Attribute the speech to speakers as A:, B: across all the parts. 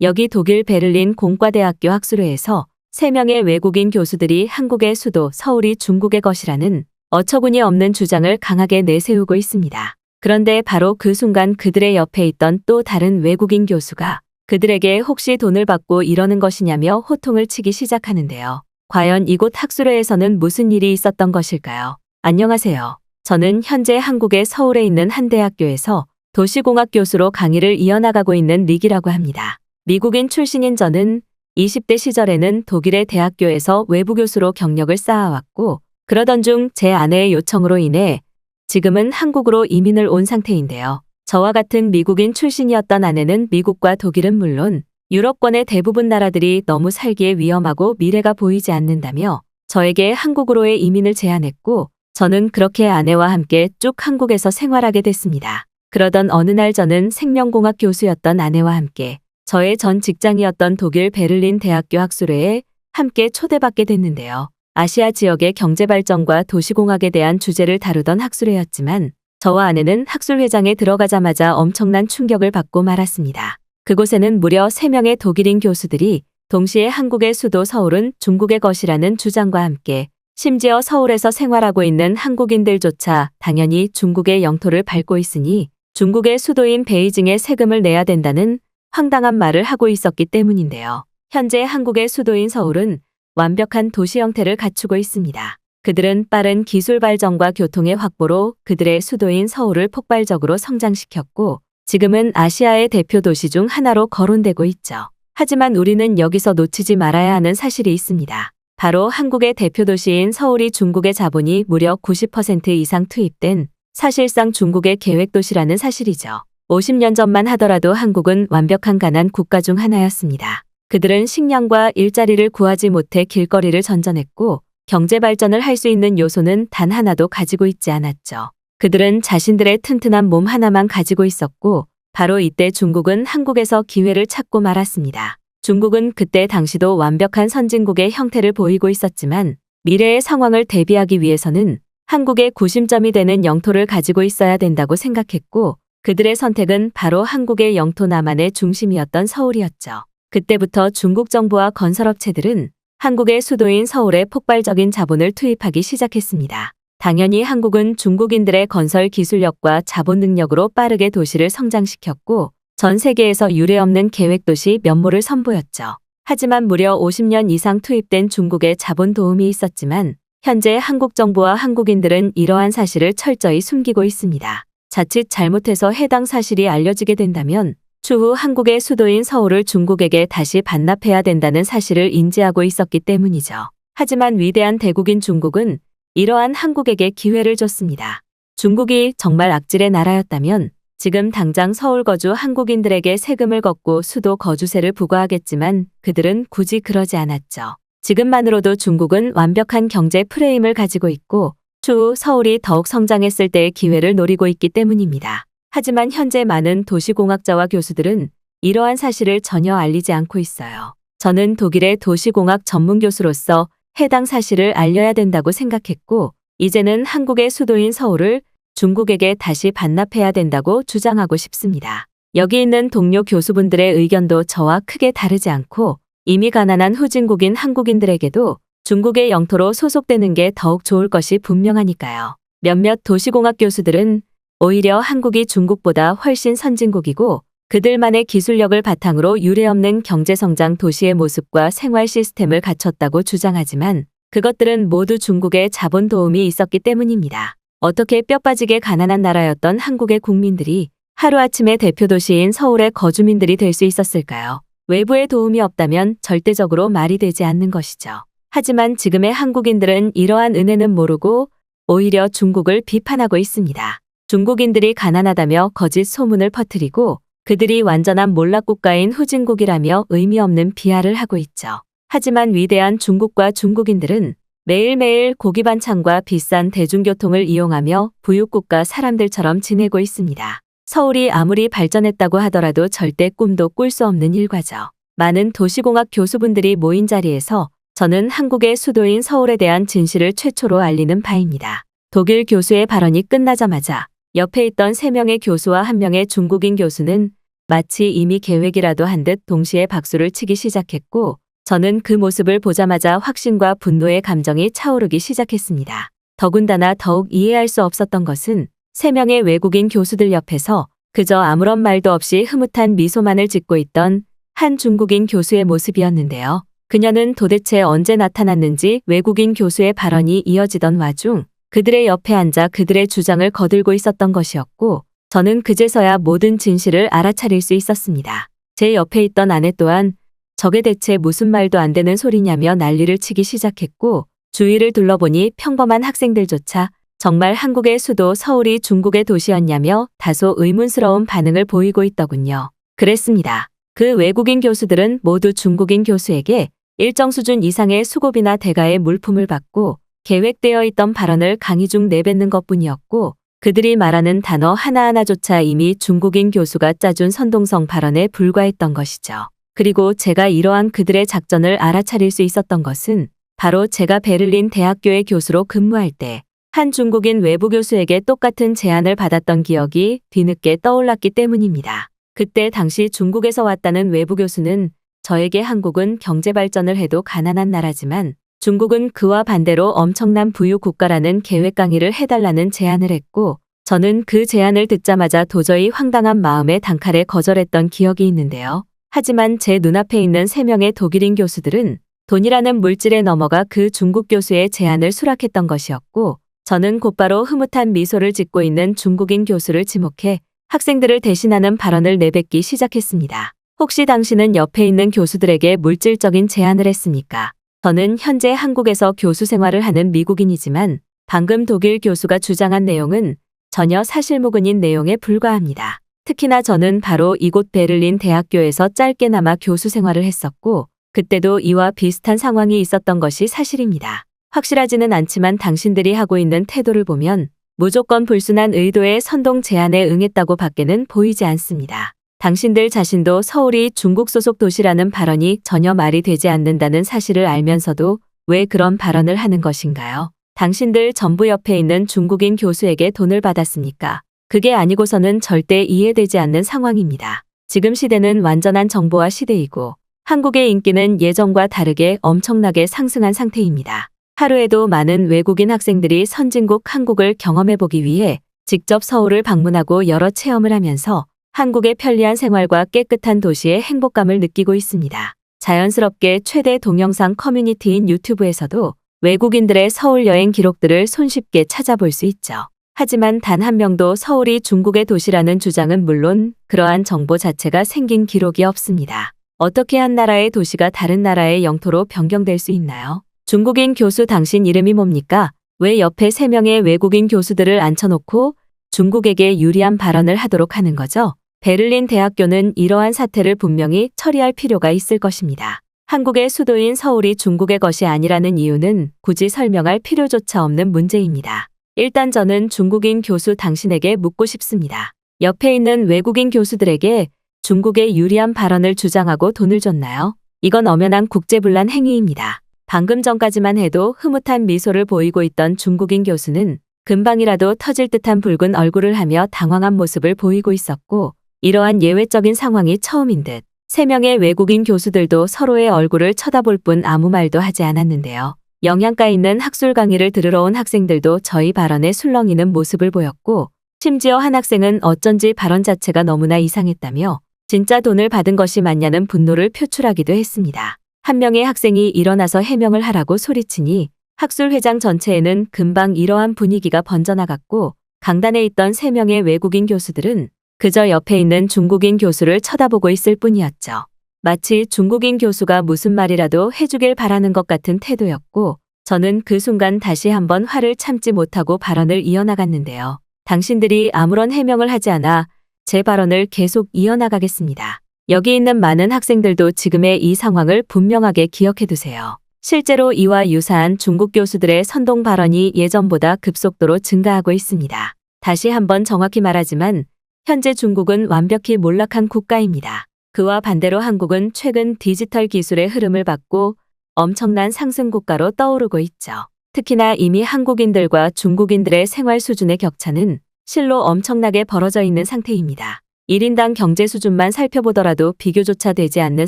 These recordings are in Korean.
A: 여기 독일 베를린 공과대학교 학술회에서 3명의 외국인 교수들이 한국의 수도 서울이 중국의 것이라는 어처구니 없는 주장을 강하게 내세우고 있습니다. 그런데 바로 그 순간 그들의 옆에 있던 또 다른 외국인 교수가 그들에게 혹시 돈을 받고 이러는 것이냐며 호통을 치기 시작하는데요. 과연 이곳 학술회에서는 무슨 일이 있었던 것일까요? 안녕하세요. 저는 현재 한국의 서울에 있는 한 대학교에서 도시공학 교수로 강의를 이어나가고 있는 릭이라고 합니다. 미국인 출신인 저는 20대 시절에는 독일의 대학교에서 외부 교수로 경력을 쌓아왔고 그러던 중 제 아내의 요청으로 인해 지금은 한국으로 이민을 온 상태인데요. 저와 같은 미국인 출신이었던 아내는 미국과 독일은 물론 유럽권의 대부분 나라들이 너무 살기에 위험하고 미래가 보이지 않는다며 저에게 한국으로의 이민을 제안했고 저는 그렇게 아내와 함께 쭉 한국에서 생활하게 됐습니다. 그러던 어느 날 저는 생명공학 교수였던 아내와 함께 저의 전 직장이었던 독일 베를린 대학교 학술회에 함께 초대받게 됐는데요. 아시아 지역의 경제발전과 도시공학에 대한 주제를 다루던 학술회였지만 저와 아내는 학술회장에 들어가자마자 엄청난 충격을 받고 말았습니다. 그곳에는 무려 3명의 독일인 교수들이 동시에 한국의 수도 서울은 중국의 것이라는 주장과 함께 심지어 서울에서 생활하고 있는 한국인들조차 당연히 중국의 영토를 밟고 있으니 중국의 수도인 베이징에 세금을 내야 된다는 황당한 말을 하고 있었기 때문인데요. 현재 한국의 수도인 서울은 완벽한 도시 형태를 갖추고 있습니다. 그들은 빠른 기술 발전과 교통의 확보로 그들의 수도인 서울을 폭발적으로 성장시켰고 지금은 아시아의 대표 도시 중 하나로 거론되고 있죠. 하지만 우리는 여기서 놓치지 말아야 하는 사실이 있습니다. 바로 한국의 대표 도시인 서울이 중국의 자본이 무려 90% 이상 투입된 사실상 중국의 계획도시라는 사실이죠. 50년 전만 하더라도 한국은 완벽한 가난 국가 중 하나였습니다. 그들은 식량과 일자리를 구하지 못해 길거리를 전전했고 경제 발전을 할 수 있는 요소는 단 하나도 가지고 있지 않았죠. 그들은 자신들의 튼튼한 몸 하나만 가지고 있었고 바로 이때 중국은 한국에서 기회를 찾고 말았습니다. 중국은 그때 당시도 완벽한 선진국의 형태를 보이고 있었지만 미래의 상황을 대비하기 위해서는 한국의 구심점이 되는 영토를 가지고 있어야 된다고 생각했고 그들의 선택은 바로 한국의 영토 남한의 중심이었던 서울이었죠. 그때부터 중국 정부와 건설업체들은 한국의 수도인 서울에 폭발적인 자본을 투입하기 시작했습니다. 당연히 한국은 중국인들의 건설 기술력과 자본 능력으로 빠르게 도시를 성장시켰고 전 세계에서 유례없는 계획도시 면모를 선보였죠. 하지만 무려 50년 이상 투입된 중국의 자본 도움이 있었지만 현재 한국 정부와 한국인들은 이러한 사실을 철저히 숨기고 있습니다. 자칫 잘못해서 해당 사실이 알려지게 된다면 추후 한국의 수도인 서울을 중국에게 다시 반납해야 된다는 사실을 인지하고 있었기 때문이죠. 하지만 위대한 대국인 중국은 이러한 한국에게 기회를 줬습니다. 중국이 정말 악질의 나라였다면 지금 당장 서울 거주 한국인들에게 세금을 걷고 수도 거주세를 부과하겠지만 그들은 굳이 그러지 않았죠. 지금만으로도 중국은 완벽한 경제 프레임을 가지고 있고 추후 서울이 더욱 성장했을 때의 기회를 노리고 있기 때문입니다. 하지만 현재 많은 도시공학자와 교수들은 이러한 사실을 전혀 알리지 않고 있어요. 저는 독일의 도시공학 전문 교수로서 해당 사실을 알려야 된다고 생각했고 이제는 한국의 수도인 서울을 중국에게 다시 반납해야 된다고 주장하고 싶습니다. 여기 있는 동료 교수분들의 의견도 저와 크게 다르지 않고 이미 가난한 후진국인 한국인들에게도 중국의 영토로 소속되는 게 더욱 좋을 것이 분명하니까요. 몇몇 도시공학 교수들은 오히려 한국이 중국보다 훨씬 선진국이고 그들만의 기술력을 바탕으로 유례없는 경제성장 도시의 모습과 생활 시스템을 갖췄다고 주장하지만 그것들은 모두 중국의 자본 도움이 있었기 때문입니다. 어떻게 뼈빠지게 가난한 나라였던 한국의 국민들이 하루아침에 대표 도시인 서울의 거주민들이 될 수 있었을까요? 외부의 도움이 없다면 절대적으로 말이 되지 않는 것이죠. 하지만 지금의 한국인들은 이러한 은혜는 모르고 오히려 중국을 비판하고 있습니다. 중국인들이 가난하다며 거짓 소문을 퍼뜨리고 그들이 완전한 몰락국가인 후진국이라며 의미 없는 비하를 하고 있죠. 하지만 위대한 중국과 중국인들은 매일매일 고기 반찬과 비싼 대중교통을 이용하며 부유국가 사람들처럼 지내고 있습니다. 서울이 아무리 발전했다고 하더라도 절대 꿈도 꿀 수 없는 일과죠. 많은 도시공학 교수분들이 모인 자리에서 저는 한국의 수도인 서울에 대한 진실을 최초로 알리는 바입니다. 독일 교수의 발언이 끝나자마자 옆에 있던 3명의 교수와 1명의 중국인 교수는 마치 이미 계획이라도 한 듯 동시에 박수를 치기 시작했고, 저는 그 모습을 보자마자 확신과 분노의 감정이 차오르기 시작했습니다. 더군다나 더욱 이해할 수 없었던 것은 3명의 외국인 교수들 옆에서 그저 아무런 말도 없이 흐뭇한 미소만을 짓고 있던 한 중국인 교수의 모습이었는데요. 그녀는 도대체 언제 나타났는지 외국인 교수의 발언이 이어지던 와중 그들의 옆에 앉아 그들의 주장을 거들고 있었던 것이었고, 저는 그제서야 모든 진실을 알아차릴 수 있었습니다. 제 옆에 있던 아내 또한 저게 대체 무슨 말도 안 되는 소리냐며 난리를 치기 시작했고, 주위를 둘러보니 평범한 학생들조차 정말 한국의 수도 서울이 중국의 도시였냐며 다소 의문스러운 반응을 보이고 있더군요. 그랬습니다. 그 외국인 교수들은 모두 중국인 교수에게 일정 수준 이상의 수고비나 대가의 물품을 받고 계획되어 있던 발언을 강의 중 내뱉는 것뿐이었고, 그들이 말하는 단어 하나하나조차 이미 중국인 교수가 짜준 선동성 발언에 불과했던 것이죠. 그리고 제가 이러한 그들의 작전을 알아차릴 수 있었던 것은 바로 제가 베를린 대학교의 교수로 근무할 때 한 중국인 외부 교수에게 똑같은 제안을 받았던 기억이 뒤늦게 떠올랐기 때문입니다. 그때 당시 중국에서 왔다는 외부 교수는 저에게 한국은 경제 발전을 해도 가난한 나라지만 중국은 그와 반대로 엄청난 부유 국가라는 계획 강의를 해달라는 제안을 했고, 저는 그 제안을 듣자마자 도저히 황당한 마음에 단칼에 거절했던 기억이 있는데요. 하지만 제 눈앞에 있는 3명의 독일인 교수들은 돈이라는 물질에 넘어가 그 중국 교수의 제안을 수락했던 것이었고, 저는 곧바로 흐뭇한 미소를 짓고 있는 중국인 교수를 지목해 학생들을 대신하는 발언을 내뱉기 시작했습니다. 혹시 당신은 옆에 있는 교수들에게 물질적인 제안을 했습니까? 저는 현재 한국에서 교수 생활을 하는 미국인이지만 방금 독일 교수가 주장한 내용은 전혀 사실무근인 내용에 불과합니다. 특히나 저는 바로 이곳 베를린 대학교에서 짧게나마 교수 생활을 했었고, 그때도 이와 비슷한 상황이 있었던 것이 사실입니다. 확실하지는 않지만 당신들이 하고 있는 태도를 보면 무조건 불순한 의도의 선동 제안에 응했다고 밖에는 보이지 않습니다. 당신들 자신도 서울이 중국 소속 도시라는 발언이 전혀 말이 되지 않는다는 사실을 알면서도 왜 그런 발언을 하는 것인가요? 당신들 전부 옆에 있는 중국인 교수에게 돈을 받았습니까? 그게 아니고서는 절대 이해되지 않는 상황입니다. 지금 시대는 완전한 정보화 시대이고 한국의 인기는 예전과 다르게 엄청나게 상승한 상태입니다. 하루에도 많은 외국인 학생들이 선진국 한국을 경험해보기 위해 직접 서울을 방문하고 여러 체험을 하면서 한국의 편리한 생활과 깨끗한 도시의 행복감을 느끼고 있습니다. 자연스럽게 최대 동영상 커뮤니티인 유튜브에서도 외국인들의 서울 여행 기록들을 손쉽게 찾아볼 수 있죠. 하지만 단 한 명도 서울이 중국의 도시라는 주장은 물론 그러한 정보 자체가 생긴 기록이 없습니다. 어떻게 한 나라의 도시가 다른 나라의 영토로 변경될 수 있나요? 중국인 교수 당신 이름이 뭡니까? 왜 옆에 3명의 외국인 교수들을 앉혀놓고 중국에게 유리한 발언을 하도록 하는 거죠? 베를린 대학교는 이러한 사태를 분명히 처리할 필요가 있을 것입니다. 한국의 수도인 서울이 중국의 것이 아니라는 이유는 굳이 설명할 필요조차 없는 문제입니다. 일단 저는 중국인 교수 당신에게 묻고 싶습니다. 옆에 있는 외국인 교수들에게 중국에 유리한 발언을 주장하고 돈을 줬나요? 이건 엄연한 국제분란 행위입니다. 방금 전까지만 해도 흐뭇한 미소를 보이고 있던 중국인 교수는 금방이라도 터질 듯한 붉은 얼굴을 하며 당황한 모습을 보이고 있었고, 이러한 예외적인 상황이 처음인 듯 3명의 외국인 교수들도 서로의 얼굴을 쳐다볼 뿐 아무 말도 하지 않았는데요. 영양가 있는 학술 강의를 들으러 온 학생들도 저희 발언에 술렁이는 모습을 보였고, 심지어 한 학생은 어쩐지 발언 자체가 너무나 이상했다며 진짜 돈을 받은 것이 맞냐는 분노를 표출하기도 했습니다. 한 명의 학생이 일어나서 해명을 하라고 소리치니 학술회장 전체에는 금방 이러한 분위기가 번져나갔고, 강단에 있던 3명의 외국인 교수들은 그저 옆에 있는 중국인 교수를 쳐다보고 있을 뿐이었죠. 마치 중국인 교수가 무슨 말이라도 해주길 바라는 것 같은 태도였고, 저는 그 순간 다시 한번 화를 참지 못하고 발언을 이어나갔는데요. 당신들이 아무런 해명을 하지 않아 제 발언을 계속 이어나가겠습니다. 여기 있는 많은 학생들도 지금의 이 상황을 분명하게 기억해두세요. 실제로 이와 유사한 중국 교수들의 선동 발언이 예전보다 급속도로 증가하고 있습니다. 다시 한번 정확히 말하지만 현재 중국은 완벽히 몰락한 국가입니다. 그와 반대로 한국은 최근 디지털 기술의 흐름을 받고 엄청난 상승 국가로 떠오르고 있죠. 특히나 이미 한국인들과 중국인들의 생활 수준의 격차는 실로 엄청나게 벌어져 있는 상태입니다. 1인당 경제 수준만 살펴보더라도 비교조차 되지 않는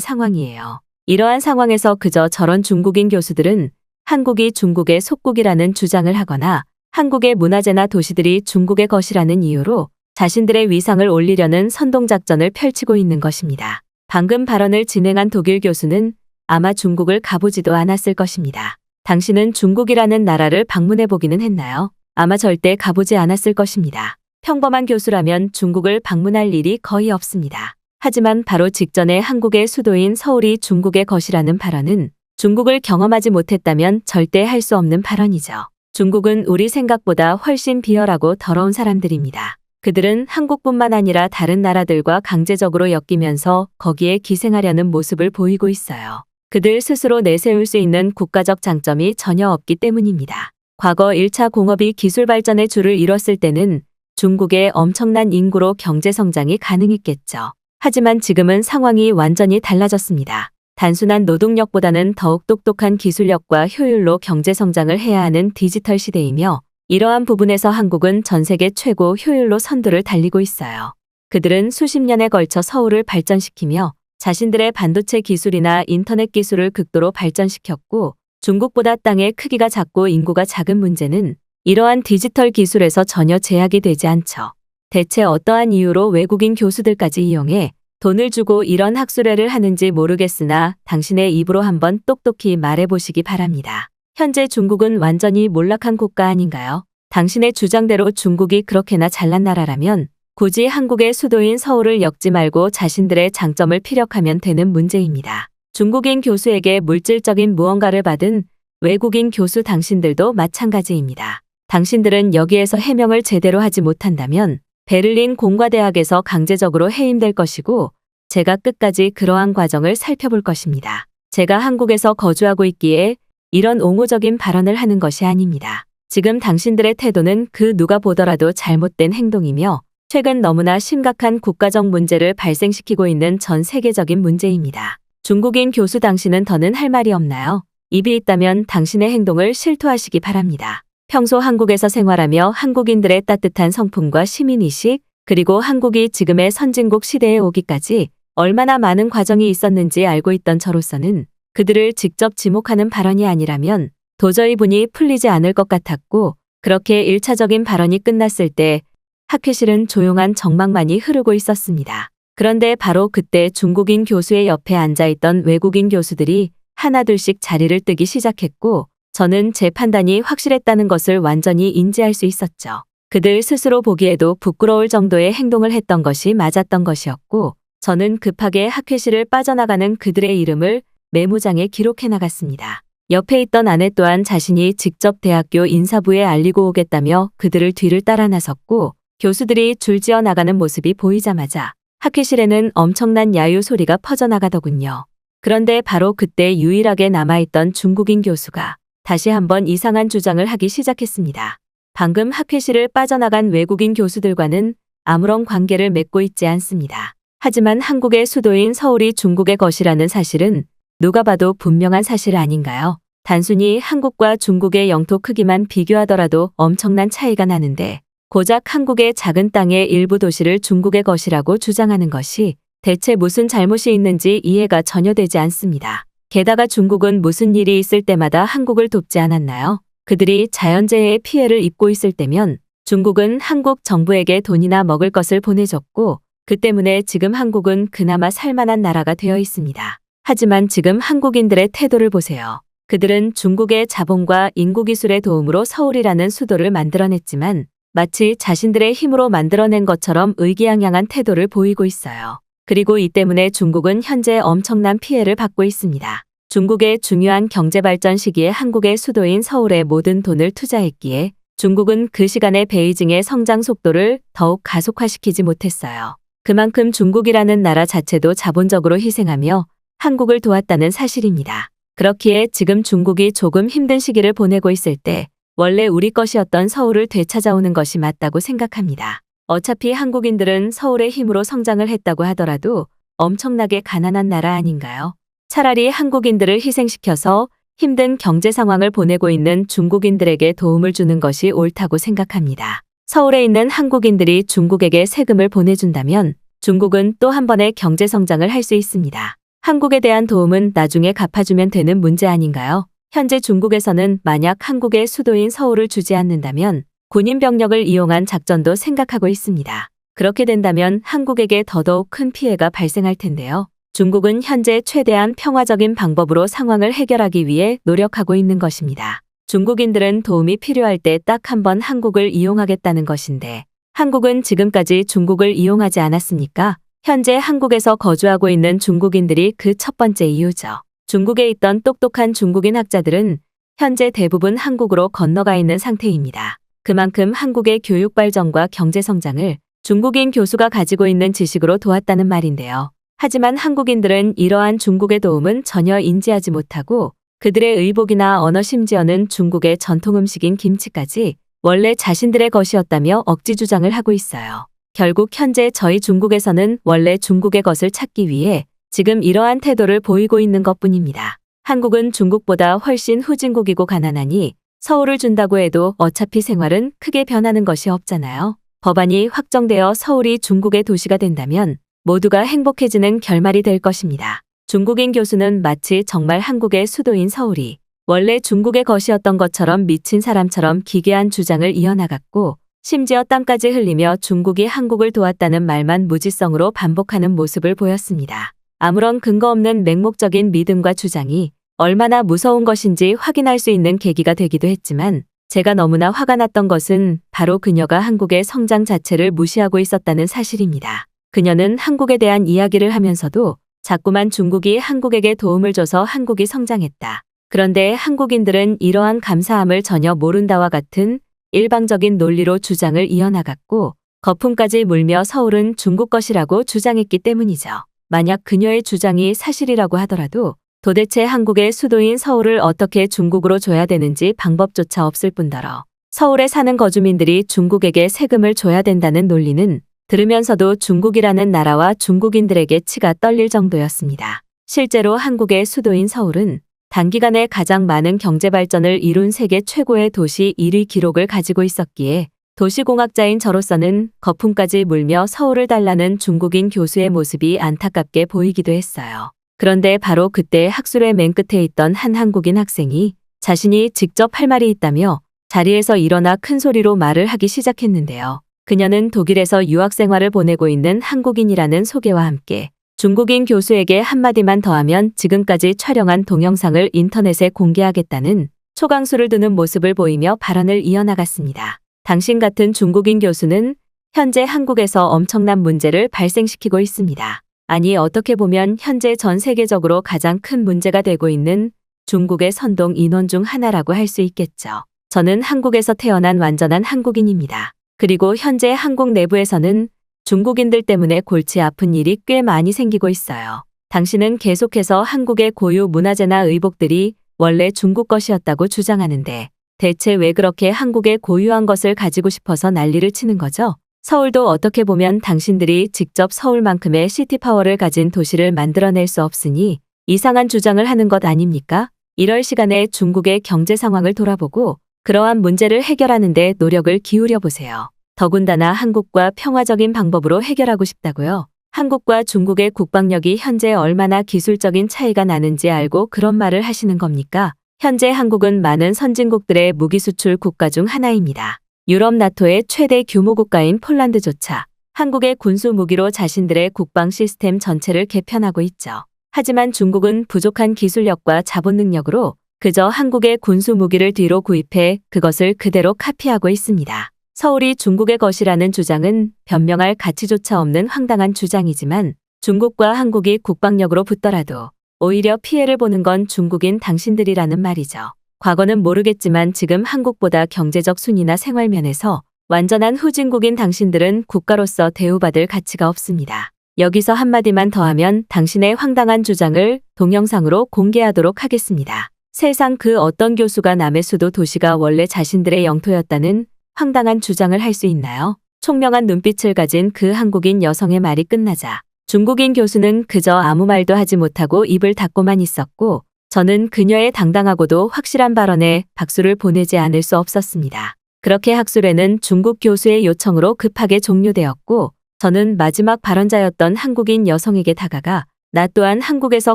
A: 상황이에요. 이러한 상황에서 그저 저런 중국인 교수들은 한국이 중국의 속국이라는 주장을 하거나 한국의 문화재나 도시들이 중국의 것이라는 이유로 자신들의 위상을 올리려는 선동작전을 펼치고 있는 것입니다. 방금 발언을 진행한 독일 교수는 아마 중국을 가보지도 않았을 것입니다. 당신은 중국이라는 나라를 방문해 보기는 했나요? 아마 절대 가보지 않았을 것입니다. 평범한 교수라면 중국을 방문할 일이 거의 없습니다. 하지만 바로 직전에 한국의 수도인 서울이 중국의 것이라는 발언은 중국을 경험하지 못했다면 절대 할 수 없는 발언이죠. 중국은 우리 생각보다 훨씬 비열하고 더러운 사람들입니다. 그들은 한국뿐만 아니라 다른 나라들과 강제적으로 엮이면서 거기에 기생하려는 모습을 보이고 있어요. 그들 스스로 내세울 수 있는 국가적 장점이 전혀 없기 때문입니다. 과거 1차 공업이 기술 발전의 줄을 이뤘을 때는 중국의 엄청난 인구로 경제 성장이 가능했겠죠. 하지만 지금은 상황이 완전히 달라졌습니다. 단순한 노동력보다는 더욱 똑똑한 기술력과 효율로 경제 성장을 해야 하는 디지털 시대이며 이러한 부분에서 한국은 전 세계 최고 효율로 선두를 달리고 있어요. 그들은 수십 년에 걸쳐 서울을 발전시키며 자신들의 반도체 기술이나 인터넷 기술을 극도로 발전시켰고 중국보다 땅의 크기가 작고 인구가 작은 문제는 이러한 디지털 기술에서 전혀 제약이 되지 않죠. 대체 어떠한 이유로 외국인 교수들까지 이용해 돈을 주고 이런 학술회를 하는지 모르겠으나 당신의 입으로 한번 똑똑히 말해보시기 바랍니다. 현재 중국은 완전히 몰락한 국가 아닌가요? 당신의 주장대로 중국이 그렇게나 잘난 나라라면 굳이 한국의 수도인 서울을 엮지 말고 자신들의 장점을 피력하면 되는 문제입니다. 중국인 교수에게 물질적인 무언가를 받은 외국인 교수 당신들도 마찬가지입니다. 당신들은 여기에서 해명을 제대로 하지 못한다면 베를린 공과대학에서 강제적으로 해임될 것이고 제가 끝까지 그러한 과정을 살펴볼 것입니다. 제가 한국에서 거주하고 있기에 이런 옹호적인 발언을 하는 것이 아닙니다. 지금 당신들의 태도는 그 누가 보더라도 잘못된 행동이며 최근 너무나 심각한 국가적 문제를 발생시키고 있는 전 세계적인 문제입니다. 중국인 교수 당신은 더는 할 말이 없나요? 입이 있다면 당신의 행동을 실토하시기 바랍니다. 평소 한국에서 생활하며 한국인들의 따뜻한 성품과 시민의식, 그리고 한국이 지금의 선진국 시대에 오기까지 얼마나 많은 과정이 있었는지 알고 있던 저로서는 그들을 직접 지목하는 발언이 아니라면 도저히 분이 풀리지 않을 것 같았고 그렇게 1차적인 발언이 끝났을 때 학회실은 조용한 정막만이 흐르고 있었습니다. 그런데 바로 그때 중국인 교수의 옆에 앉아있던 외국인 교수들이 하나둘씩 자리를 뜨기 시작했고 저는 제 판단이 확실했다는 것을 완전히 인지할 수 있었죠. 그들 스스로 보기에도 부끄러울 정도의 행동을 했던 것이 맞았던 것이었고 저는 급하게 학회실을 빠져나가는 그들의 이름을 메모장에 기록해 나갔습니다. 옆에 있던 아내 또한 자신이 직접 대학교 인사부에 알리고 오겠다며 그들을 뒤를 따라 나섰고 교수들이 줄지어 나가는 모습이 보이자마자 학회실에는 엄청난 야유 소리가 퍼져나가더군요. 그런데 바로 그때 유일하게 남아있던 중국인 교수가 다시 한번 이상한 주장을 하기 시작했습니다. 방금 학회실을 빠져나간 외국인 교수들과는 아무런 관계를 맺고 있지 않습니다. 하지만 한국의 수도인 서울이 중국의 것이라는 사실은 누가 봐도 분명한 사실 아닌가요? 단순히 한국과 중국의 영토 크기만 비교하더라도 엄청난 차이가 나는데 고작 한국의 작은 땅의 일부 도시를 중국의 것이라고 주장하는 것이 대체 무슨 잘못이 있는지 이해가 전혀 되지 않습니다. 게다가 중국은 무슨 일이 있을 때마다 한국을 돕지 않았나요? 그들이 자연재해의 피해를 입고 있을 때면 중국은 한국 정부에게 돈이나 먹을 것을 보내줬고 그 때문에 지금 한국은 그나마 살만한 나라가 되어 있습니다. 하지만 지금 한국인들의 태도를 보세요. 그들은 중국의 자본과 인구기술의 도움으로 서울이라는 수도를 만들어냈지만 마치 자신들의 힘으로 만들어낸 것처럼 의기양양한 태도를 보이고 있어요. 그리고 이 때문에 중국은 현재 엄청난 피해를 받고 있습니다. 중국의 중요한 경제발전 시기에 한국의 수도인 서울에 모든 돈을 투자했기에 중국은 그 시간에 베이징의 성장 속도를 더욱 가속화시키지 못했어요. 그만큼 중국이라는 나라 자체도 자본적으로 희생하며 한국을 도왔다는 사실입니다. 그렇기에 지금 중국이 조금 힘든 시기를 보내고 있을 때 원래 우리 것이었던 서울을 되찾아오는 것이 맞다고 생각합니다. 어차피 한국인들은 서울의 힘으로 성장을 했다고 하더라도 엄청나게 가난한 나라 아닌가요? 차라리 한국인들을 희생시켜서 힘든 경제 상황을 보내고 있는 중국인들에게 도움을 주는 것이 옳다고 생각합니다. 서울에 있는 한국인들이 중국에게 세금을 보내준다면 중국은 또 한 번의 경제 성장을 할 수 있습니다. 한국에 대한 도움은 나중에 갚아주면 되는 문제 아닌가요? 현재 중국에서는 만약 한국의 수도인 서울을 주지 않는다면 군인 병력을 이용한 작전도 생각하고 있습니다. 그렇게 된다면 한국에게 더더욱 큰 피해가 발생할 텐데요. 중국은 현재 최대한 평화적인 방법으로 상황을 해결하기 위해 노력하고 있는 것입니다. 중국인들은 도움이 필요할 때 딱 한 번 한국을 이용하겠다는 것인데 한국은 지금까지 중국을 이용하지 않았습니까? 현재 한국에서 거주하고 있는 중국인들이 그 첫 번째 이유죠. 중국에 있던 똑똑한 중국인 학자들은 현재 대부분 한국으로 건너가 있는 상태입니다. 그만큼 한국의 교육 발전과 경제 성장을 중국인 교수가 가지고 있는 지식으로 도왔다는 말인데요. 하지만 한국인들은 이러한 중국의 도움은 전혀 인지하지 못하고 그들의 의복이나 언어 심지어는 중국의 전통 음식인 김치까지 원래 자신들의 것이었다며 억지 주장을 하고 있어요. 결국 현재 저희 중국에서는 원래 중국의 것을 찾기 위해 지금 이러한 태도를 보이고 있는 것뿐입니다. 한국은 중국보다 훨씬 후진국이고 가난하니 서울을 준다고 해도 어차피 생활은 크게 변하는 것이 없잖아요. 법안이 확정되어 서울이 중국의 도시가 된다면 모두가 행복해지는 결말이 될 것입니다. 중국인 교수는 마치 정말 한국의 수도인 서울이 원래 중국의 것이었던 것처럼 미친 사람처럼 기괴한 주장을 이어나갔고 심지어 땀까지 흘리며 중국이 한국을 도왔다는 말만 무지성으로 반복하는 모습을 보였습니다. 아무런 근거 없는 맹목적인 믿음과 주장이 얼마나 무서운 것인지 확인할 수 있는 계기가 되기도 했지만 제가 너무나 화가 났던 것은 바로 그녀가 한국의 성장 자체를 무시하고 있었다는 사실입니다. 그녀는 한국에 대한 이야기를 하면서도 자꾸만 중국이 한국에게 도움을 줘서 한국이 성장했다. 그런데 한국인들은 이러한 감사함을 전혀 모른다와 같은 일방적인 논리로 주장을 이어나갔고 거품까지 물며 서울은 중국 것이라고 주장했기 때문이죠. 만약 그녀의 주장이 사실이라고 하더라도 도대체 한국의 수도인 서울을 어떻게 중국으로 줘야 되는지 방법조차 없을 뿐더러 서울에 사는 거주민들이 중국에게 세금을 줘야 된다는 논리는 들으면서도 중국이라는 나라와 중국인들에게 치가 떨릴 정도였습니다. 실제로 한국의 수도인 서울은 단기간에 가장 많은 경제 발전을 이룬 세계 최고의 도시 1위 기록을 가지고 있었기에 도시공학자인 저로서는 거품까지 물며 서울을 달라는 중국인 교수의 모습이 안타깝게 보이기도 했어요. 그런데 바로 그때 학술의 맨 끝에 있던 한 한국인 학생이 자신이 직접 할 말이 있다며 자리에서 일어나 큰 소리로 말을 하기 시작했는데요. 그녀는 독일에서 유학 생활을 보내고 있는 한국인이라는 소개와 함께 중국인 교수에게 한마디만 더하면 지금까지 촬영한 동영상을 인터넷에 공개하겠다는 초강수를 두는 모습을 보이며 발언을 이어나갔습니다. 당신 같은 중국인 교수는 현재 한국에서 엄청난 문제를 발생시키고 있습니다. 아니 어떻게 보면 현재 전 세계적으로 가장 큰 문제가 되고 있는 중국의 선동 인원 중 하나라고 할 수 있겠죠. 저는 한국에서 태어난 완전한 한국인입니다. 그리고 현재 한국 내부에서는 중국인들 때문에 골치 아픈 일이 꽤 많이 생기고 있어요. 당신은 계속해서 한국의 고유 문화재나 의복들이 원래 중국 것이었다고 주장하는데 대체 왜 그렇게 한국의 고유한 것을 가지고 싶어서 난리를 치는 거죠? 서울도 어떻게 보면 당신들이 직접 서울만큼의 시티파워를 가진 도시를 만들어낼 수 없으니 이상한 주장을 하는 것 아닙니까? 이럴 시간에 중국의 경제 상황을 돌아보고 그러한 문제를 해결하는 데 노력을 기울여 보세요. 더군다나 한국과 평화적인 방법으로 해결하고 싶다고요? 한국과 중국의 국방력이 현재 얼마나 기술적인 차이가 나는지 알고 그런 말을 하시는 겁니까? 현재 한국은 많은 선진국들의 무기 수출 국가 중 하나입니다. 유럽 나토의 최대 규모 국가인 폴란드조차 한국의 군수 무기로 자신들의 국방 시스템 전체를 개편하고 있죠. 하지만 중국은 부족한 기술력과 자본 능력으로 그저 한국의 군수 무기를 뒤로 구입해 그것을 그대로 카피하고 있습니다. 서울이 중국의 것이라는 주장은 변명할 가치조차 없는 황당한 주장이지만 중국과 한국이 국방력으로 붙더라도 오히려 피해를 보는 건 중국인 당신들이라는 말이죠. 과거는 모르겠지만 지금 한국보다 경제적 순위나 생활면에서 완전한 후진국인 당신들은 국가로서 대우받을 가치가 없습니다. 여기서 한마디만 더하면 당신의 황당한 주장을 동영상으로 공개하도록 하겠습니다. 세상 그 어떤 교수가 남의 수도 도시가 원래 자신들의 영토였다는 황당한 주장을 할 수 있나요? 총명한 눈빛을 가진 그 한국인 여성의 말이 끝나자 중국인 교수는 그저 아무 말도 하지 못하고 입을 닫고만 있었고 저는 그녀의 당당하고도 확실한 발언에 박수를 보내지 않을 수 없었습니다. 그렇게 학술회는 중국 교수의 요청으로 급하게 종료되었고 저는 마지막 발언자였던 한국인 여성에게 다가가 나 또한 한국에서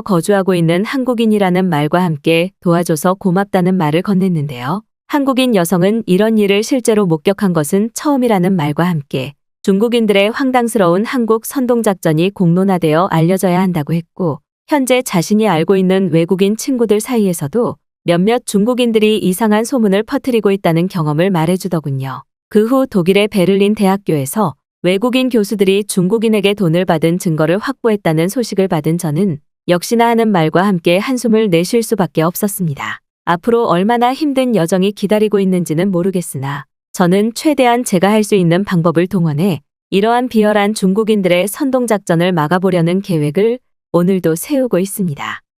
A: 거주하고 있는 한국인이라는 말과 함께 도와줘서 고맙다는 말을 건넸는데요. 한국인 여성은 이런 일을 실제로 목격한 것은 처음이라는 말과 함께 중국인들의 황당스러운 한국 선동작전이 공론화되어 알려져야 한다고 했고, 현재 자신이 알고 있는 외국인 친구들 사이에서도 몇몇 중국인들이 이상한 소문을 퍼뜨리고 있다는 경험을 말해주더군요. 그 후 독일의 베를린 대학교에서 외국인 교수들이 중국인에게 돈을 받은 증거를 확보했다는 소식을 받은 저는 역시나 하는 말과 함께 한숨을 내쉴 수밖에 없었습니다. 앞으로 얼마나 힘든 여정이 기다리고 있는지는 모르겠으나 저는 최대한 제가 할 수 있는 방법을 동원해 이러한 비열한 중국인들의 선동작전을 막아보려는 계획을 오늘도 세우고 있습니다.